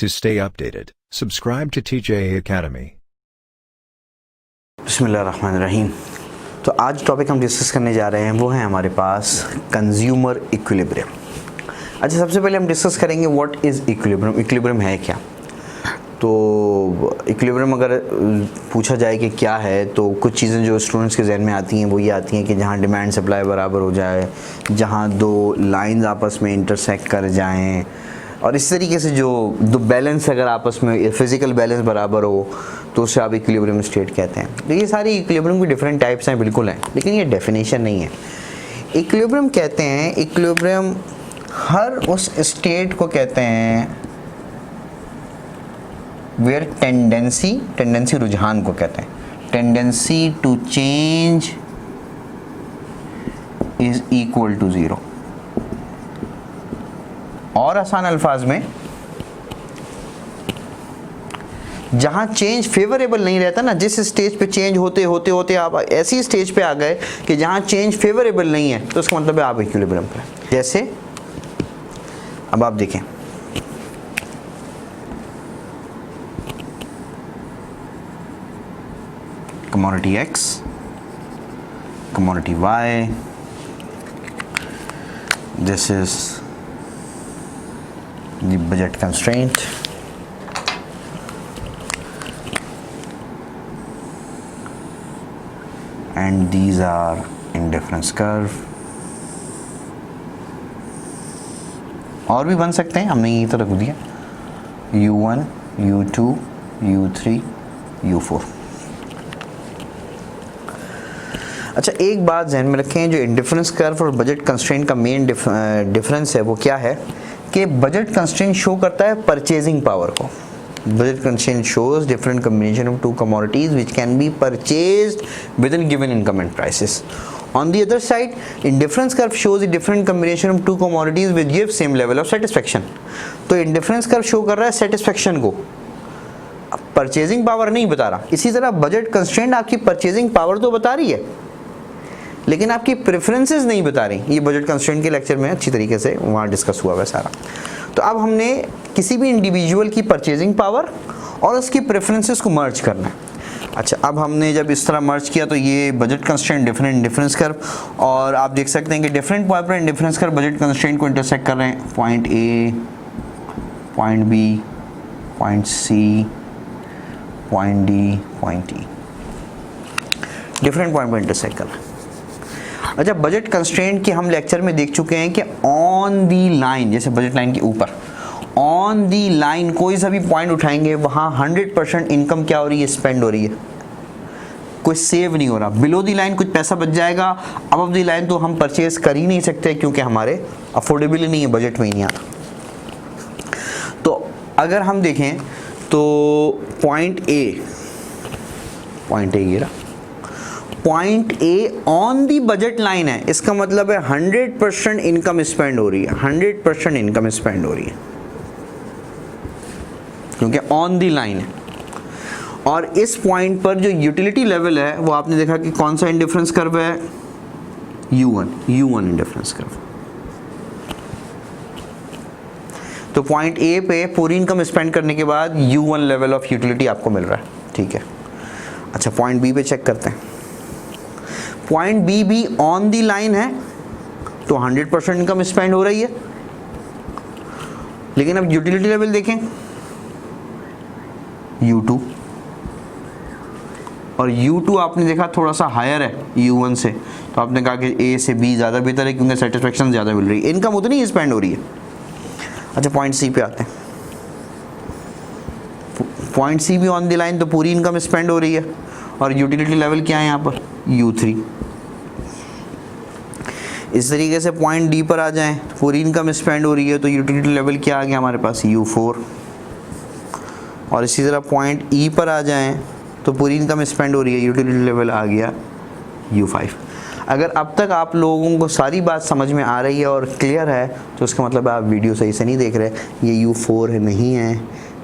To stay updated, subscribe to TJA Academy. बिस्मिल्लाहिर्रहमानिर्रहीम। तो आज टॉपिक हम डिस्कस करने जा रहे हैं वो है हमारे पास कंज्यूमर इक्विलिब्रियम। अच्छा, सबसे पहले हम डिस्कस करेंगे व्हाट इज़ इक्विलिब्रियम। इक्विलिब्रियम है क्या? तो इक्विलिब्रियम अगर पूछा जाए कि क्या है, तो कुछ चीज़ें जो स्टूडेंट्स के जहन में आती हैं वो ये आती हैं कि जहाँ डिमांड सप्लाई बराबर हो जाए, जहाँ दो लाइंस आपस में इंटरसेक्ट कर जाएं, और इस तरीके से जो दो बैलेंस अगर आपस में फिज़िकल बैलेंस बराबर हो तो उसे आप इक्विलिब्रियम स्टेट कहते हैं। तो ये सारी इक्विलिब्रियम की डिफरेंट टाइप्स हैं, बिल्कुल हैं, लेकिन ये डेफिनेशन नहीं है। इक्विलिब्रियम कहते हैं, इक्विलिब्रियम हर उस स्टेट को कहते हैं वेयर टेंडेंसी रुझान को कहते हैं, tendency to change is equal to zero. और आसान अल्फाज में, जहां चेंज फेवरेबल नहीं रहता ना, जिस स्टेज पे चेंज होते होते होते आप ऐसी स्टेज पे आ गए कि जहां चेंज फेवरेबल नहीं है, तो इसका मतलब है आप इक्विलिब्रियम पे। जैसे अब आप देखें, commodity X, commodity Y, this is the budget constraint, and these are indifference curve। और भी बन सकते हैं, हमने यही तो रख दिया U1, U2, U3, U4। अच्छा, एक बात ध्यान में रखें, जो इंडिफरेंस कर्व और बजट कंस्ट्रेंट का मेन डिफरेंस है वो क्या है कि बजट कंस्ट्रेंट शो करता है परचेजिंग पावर को। Budget constraint shows different combination of to commodities which can be purchased with in given income and prices. On the other side, indifference curve shows a different combination of to commodities which give same level of satisfaction. तो indifference curve show कर रहा है satisfaction को, purchasing power नहीं बता रहा। इसी तरह बजट कंस्ट्रेंट आपकी परचेजिंग पावर तो बता रही है, लेकिन आपकी प्रेफरेंसेस नहीं बता रही। ये बजट कंस्ट्रेंट के लेक्चर में अच्छी तरीके से वहाँ डिस्कस हुआ है सारा। तो अब हमने किसी भी इंडिविजुअल की परचेजिंग पावर और उसकी प्रेफरेंसेस को मर्ज करना है। अच्छा, अब हमने जब इस तरह मर्ज किया तो ये budget constraint different indifference curve, और आप देख सकते हैं कि डिफरेंट पॉइंट पर इंडिफरेंस कर्व बजट कंस्ट्रेंट को इंटरसेक्ट कर रहे हैं। Point A, point B, point C, point D, point E, different point पर इंटरसेक्ट कर रहे हैं। अच्छा, बजट कंस्ट्रेंट के हम लेक्चर में देख चुके हैं कि ऑन दी लाइन, जैसे बजट लाइन के ऊपर ऑन दी लाइन कोई सा भी पॉइंट उठाएंगे वहाँ 100% इनकम क्या हो रही है, स्पेंड हो रही है, कोई सेव नहीं हो रहा। बिलो दी लाइन कुछ पैसा बच जाएगा, अबव दी लाइन तो हम परचेज कर ही नहीं सकते क्योंकि हमारे अफोर्डेबल ही नहीं है, बजट में ही नहीं आता। तो अगर हम देखें तो पॉइंट ए ये रहा, point A on the budget line है, इसका मतलब है 100% इनकम स्पेंड हो रही है, 100% इनकम स्पेंड हो रही है क्योंकि ऑन दी लाइन है। और इस पॉइंट पर जो यूटिलिटी लेवल है वो आपने देखा कि कौन सा इंडिफरेंस कर्व है, U1 इंडिफरेंस कर्व। तो पॉइंट ए पे पूरी इनकम स्पेंड करने के बाद U1 लेवल ऑफ यूटिलिटी आपको मिल रहा है, ठीक है। अच्छा, पॉइंट बी पे चेक करते हैं। पॉइंट बी भी ऑन दी लाइन है तो 100% इनकम स्पेंड हो रही है, लेकिन अब यूटिलिटी लेवल देखें U2, और U2 आपने देखा थोड़ा सा हायर है U1 से, तो आपने कहा कि A से B ज़्यादा बेहतर है क्योंकि सेटिस्फेक्शन ज़्यादा मिल रही है, इनकम उतनी ही स्पेंड हो रही है। अच्छा, पॉइंट सी पे आते हैं। पॉइंट सी भी ऑन दी लाइन तो पूरी इनकम स्पेंड हो रही है, और यूटिलिटी लेवल क्या है यहाँ पर, U3। इस तरीके से पॉइंट डी पर आ जाएं, पूरी इनकम स्पेंड हो रही है तो यूटिलिटी लेवल क्या आ गया हमारे पास, U4। और इसी तरह पॉइंट ई पर आ जाएं तो पूरी इनकम स्पेंड हो रही है, यूटिलिटी लेवल आ गया U5। अगर अब तक आप लोगों को सारी बात समझ में आ रही है और क्लियर है तो उसका मतलब आप वीडियो सही से नहीं देख रहे। ये U4 नहीं है,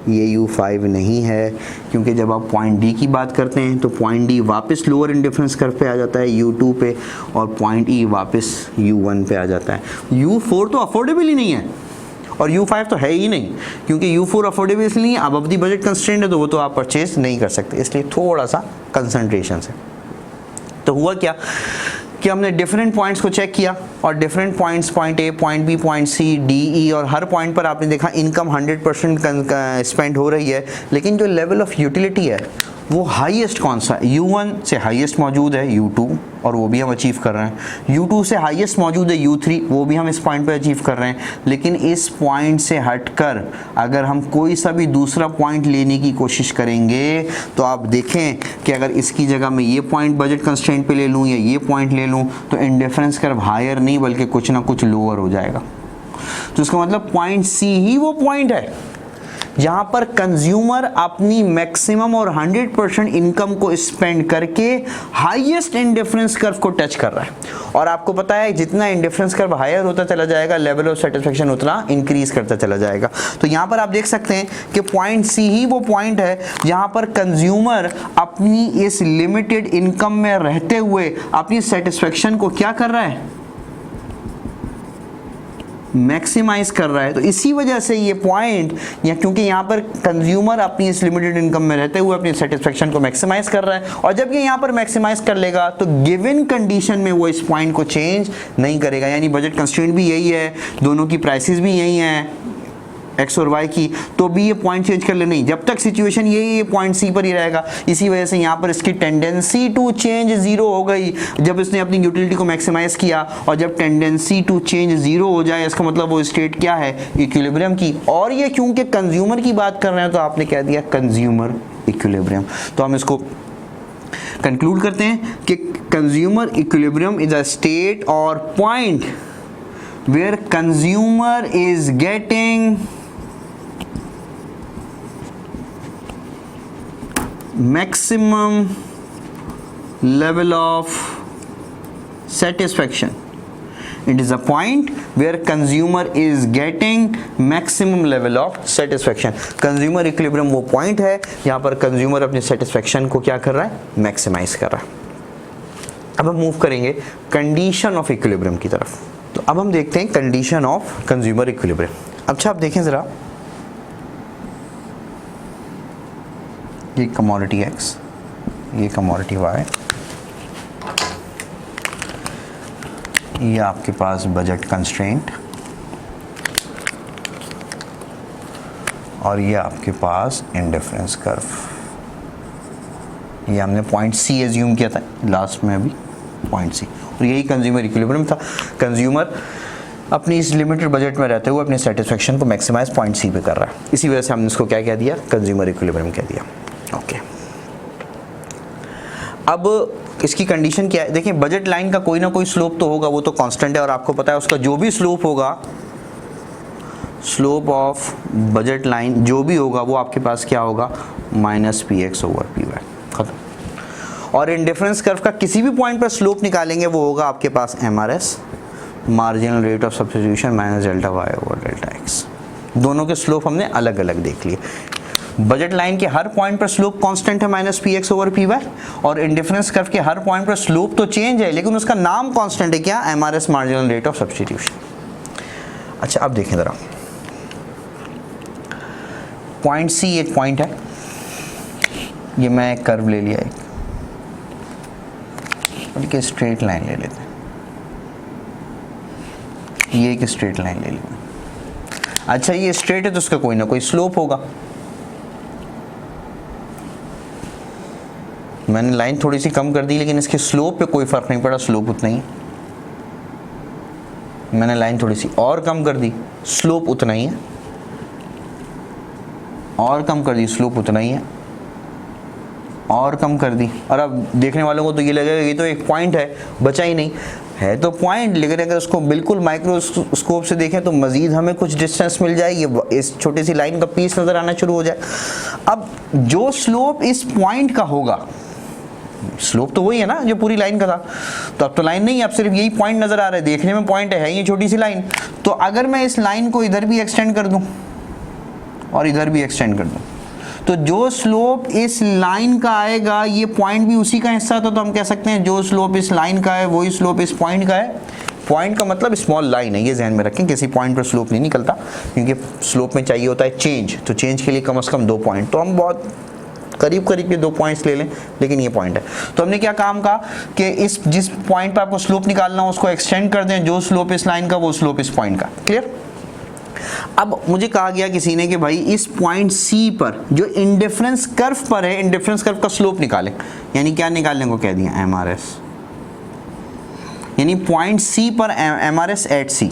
ये U5 नहीं है, क्योंकि जब आप पॉइंट डी की बात करते हैं तो पॉइंट डी वापस लोअर इंडिफरेंस कर्व पे आ जाता है U2 पे, और पॉइंट ई वापस U1 पे आ जाता है। U4 तो अफोर्डेबल ही नहीं है, और U5 तो है ही नहीं, क्योंकि U4 अफोर्डेबल इसलिए नहीं, अब दी बजट कंस्ट्रेंट है तो वो तो आप परचेज नहीं कर सकते, इसलिए थोड़ा सा कंसंट्रेशन से। तो हुआ क्या कि हमने डिफरेंट पॉइंट्स को चेक किया और different points, point A, point B, point C, D, E, और हर पॉइंट पर आपने देखा इनकम 100% स्पेंड हो रही है, लेकिन जो लेवल ऑफ यूटिलिटी है वो हाईएस्ट कौन सा है? U1 से हाईएस्ट मौजूद है U2 और वो भी हम अचीव कर रहे हैं, U2 से हाईएस्ट मौजूद है U3, वो भी हम इस पॉइंट पे अचीव कर रहे हैं। लेकिन इस पॉइंट से हटकर अगर हम कोई सा भी दूसरा पॉइंट लेने की कोशिश करेंगे तो आप देखें कि अगर इसकी जगह मैं ये पॉइंट बजट कंस्ट्रेंट पे ले लूँ या ये पॉइंट ले लूँ तो इंडिफरेंस कर्व हायर नहीं बल्कि कुछ ना कुछ लोअर हो जाएगा। तो इसका मतलब पॉइंट सी ही वो पॉइंट है जहां पर कंज्यूमर अपनी मैक्सिमम और 100% इनकम को स्पेंड करके हाईएस्ट इंडिफरेंस कर्व को टच कर रहा है। और आपको पता है जितना इंडिफरेंस कर्व हायर होता चला जाएगा लेवल ऑफ सेटिस्फेक्शन उतना इंक्रीज करता चला जाएगा। तो यहां पर आप देख सकते हैं कि पॉइंट सी ही वो पॉइंट है जहां पर कंज्यूमर अपनी इस लिमिटेड इनकम में रहते हुए अपनी सेटिस्फेक्शन को क्या कर रहा है? मैक्सिमाइज कर रहा है। तो इसी वजह से ये पॉइंट, या क्योंकि यहाँ पर कंज्यूमर अपनी इस लिमिटेड इनकम में रहते हुए अपनी सेटिस्फेक्शन को मैक्सिमाइज कर रहा है, और जब ये यहाँ पर मैक्सिमाइज कर लेगा तो गिवन कंडीशन में वो इस पॉइंट को चेंज नहीं करेगा। यानी बजट कंस्ट्रेंट भी यही है, दोनों की प्राइसेस भी यही हैं एक्स और वाई की, तो भी ये पॉइंट चेंज कर ले नहीं, जब तक सिचुएशन ये पॉइंट सी पर ही रहेगा। इसी वजह से यहाँ पर इसकी टेंडेंसी टू चेंज जीरो हो गई जब इसने अपनी यूटिलिटी को मैक्सिमाइज किया, और जब टेंडेंसी टू चेंज जीरो हो जाए इसका मतलब वो स्टेट क्या है? इक्विलिब्रियम की। और ये क्योंकि कंज्यूमर की बात कर रहे हैं तो आपने कह दिया कंज्यूमर इक्विलिब्रियम। तो हम इसको कंक्लूड करते हैं कि consumer equilibrium is a state और point where consumer is getting maximum level of satisfaction. It is a point where consumer is getting maximum level of satisfaction. Consumer equilibrium वो point है यहाँ पर consumer अपने satisfaction को क्या कर रहा है? maximize कर रहा है। अब हम move करेंगे condition of equilibrium की तरफ। तो अब हम देखते हैं condition of consumer equilibrium। अच्छा आप देखें ज़रा, ये कमोडिटी X, ये कमोडिटी Y, ये आपके पास बजट कंस्ट्रेंट, और ये आपके पास इंडिफरेंस कर्व। ये हमने पॉइंट C एज्यूम किया था लास्ट में, अभी पॉइंट C, और यही कंज्यूमर इक्विलिब्रियम था। कंज्यूमर अपनी इस लिमिटेड बजट में रहते हुए अपने सेटिस्फेक्शन को मैक्सिमाइज पॉइंट C पे कर रहा है, इसी वजह से हमने इसको क्या कह दिया? कंज्यूमर इक्विलिब्रियम कह दिया। ओके, अब इसकी कंडीशन क्या है? देखिए बजट लाइन का कोई ना कोई स्लोप तो होगा, वो तो कांस्टेंट है, और आपको पता है उसका जो भी स्लोप होगा, स्लोप ऑफ बजट लाइन जो भी होगा वो आपके पास क्या होगा? माइनस px ओवर py, खत्म। और इंडिफरेंस कर्व का किसी भी पॉइंट पर स्लोप निकालेंगे वो होगा आपके पास MRS, marginal rate of substitution minus delta y over delta x। दोनों के स्लोप हमने अलग अलग देख लिए। बजट लाइन के हर पॉइंट पर स्लोप कांस्टेंट है माइनस px ओवर py, और इंडिफरेंस कर्व के हर पॉइंट पर स्लोप तो चेंज है लेकिन उसका नाम कांस्टेंट है, क्या? MRS, marginal rate of substitution. अच्छा अब देखें जरा, पॉइंट C एक पॉइंट है, ये मैं एक कर्व ले लिया एक, और एक स्ट्रेट लाइन ले लेते हैं, ये एक स्ट्रेट लाइन ले ली। अच्छा ये स्ट्रेट है तो उसका कोई ना कोई स्लोप होगा। मैंने लाइन थोड़ी सी कम कर दी लेकिन इसके स्लोप पे कोई फर्क नहीं पड़ा, स्लोप उतना ही। मैंने लाइन थोड़ी सी और कम कर दी, स्लोप उतना ही है, और कम कर दी, स्लोप उतना ही है, और कम कर दी। और अब देखने वालों को तो ये लगेगा ये तो एक पॉइंट है, बचा ही नहीं है, तो पॉइंट, लेकिन अगर उसको बिल्कुल माइक्रोस्कोप से देखें तो मजीद हमें कुछ डिस्टेंस मिल जाएगी, इस छोटी सी लाइन का पीस नजर आना शुरू हो जाए। अब जो स्लोप इस पॉइंट का होगा, स्लोप तो वही है ना जो पूरी लाइन का था, तो अब तो लाइन नहीं है, अब सिर्फ यही पॉइंट नजर आ रहा है, देखने में पॉइंट है ये छोटी सी लाइन। तो अगर मैं इस लाइन को इधर भी एक्सटेंड कर दूं और इधर भी एक्सटेंड कर दूं, तो जो स्लोप इस लाइन का आएगा, ये पॉइंट भी उसी का हिस्सा था, तो हम कह सकते हैं जो स्लोप इस लाइन का है वही स्लोप इस पॉइंट का है। पॉइंट का मतलब स्मॉल लाइन है, ये ध्यान में रखें, किसी पॉइंट पर स्लोप नहीं निकलता, क्योंकि स्लोप में चाहिए होता है चेंज, तो चेंज के लिए कम से कम 2 पॉइंट, तो हम बहुत करीब करीब के 2 पॉइंट्स ले लें, लेकिन ये पॉइंट है। तो हमने क्या काम कहा कि इस जिस पॉइंट पर आपको स्लोप निकालना हो उसको एक्सटेंड कर दें, जो स्लोप इस लाइन का वो स्लोप इस पॉइंट का। क्लियर? अब मुझे कहा गया किसी ने कि भाई इस पॉइंट सी पर जो इंडिफरेंस कर्व पर है, इंडिफरेंस कर्व का स्लोप निकालें, यानी क्या निकालने को कह दिया, एमआरएस, यानी पॉइंट सी पर एमआरएस एट सी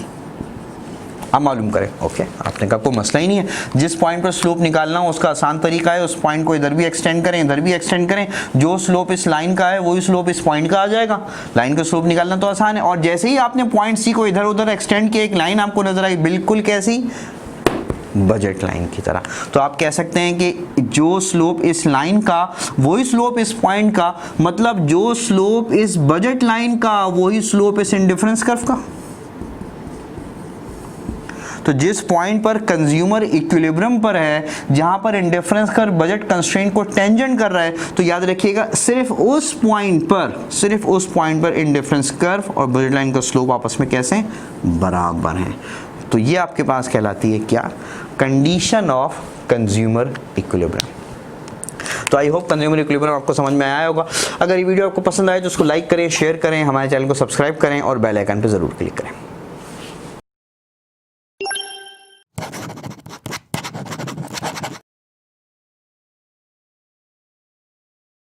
आप मालूम करें। ओके, आपने कहा कोई मसला ही नहीं है, जिस पॉइंट पर स्लोप निकालना हो उसका आसान तरीका है, उस पॉइंट को इधर भी एक्सटेंड करें, इधर भी एक्सटेंड करें, जो स्लोप इस लाइन का है वही स्लोप इस पॉइंट का आ जाएगा। लाइन का स्लोप निकालना तो आसान है, और जैसे ही आपने पॉइंट सी को इधर उधर एक्सटेंड किया, एक लाइन आपको नजर आई, बिल्कुल कैसी, बजट लाइन की तरह। तो आप कह सकते हैं कि जो स्लोप इस लाइन का वही स्लोप इस पॉइंट का, मतलब जो स्लोप इस बजट लाइन का वही स्लोप इस इंडिफरेंस कर्व का। तो जिस पॉइंट पर कंज्यूमर इक्विलिब्रियम पर है, जहां पर इंडिफरेंस कर्व बजट कंस्ट्रेंट को टेंजेंट कर रहा है, तो याद रखिएगा सिर्फ उस पॉइंट पर इंडिफरेंस कर्व और बजट लाइन का स्लोप आपस में कैसे बराबर हैं। तो ये आपके पास कहलाती है क्या, कंडीशन ऑफ कंज्यूमर इक्विलिब्रियम। तो आई होप कंज्यूमर इक्विलिब्रियम आपको समझ में आया होगा। अगर ये वीडियो आपको पसंद आए तो उसको लाइक करें, शेयर करें, हमारे चैनल को सब्सक्राइब करें और बेल आइकन पर जरूर क्लिक करें।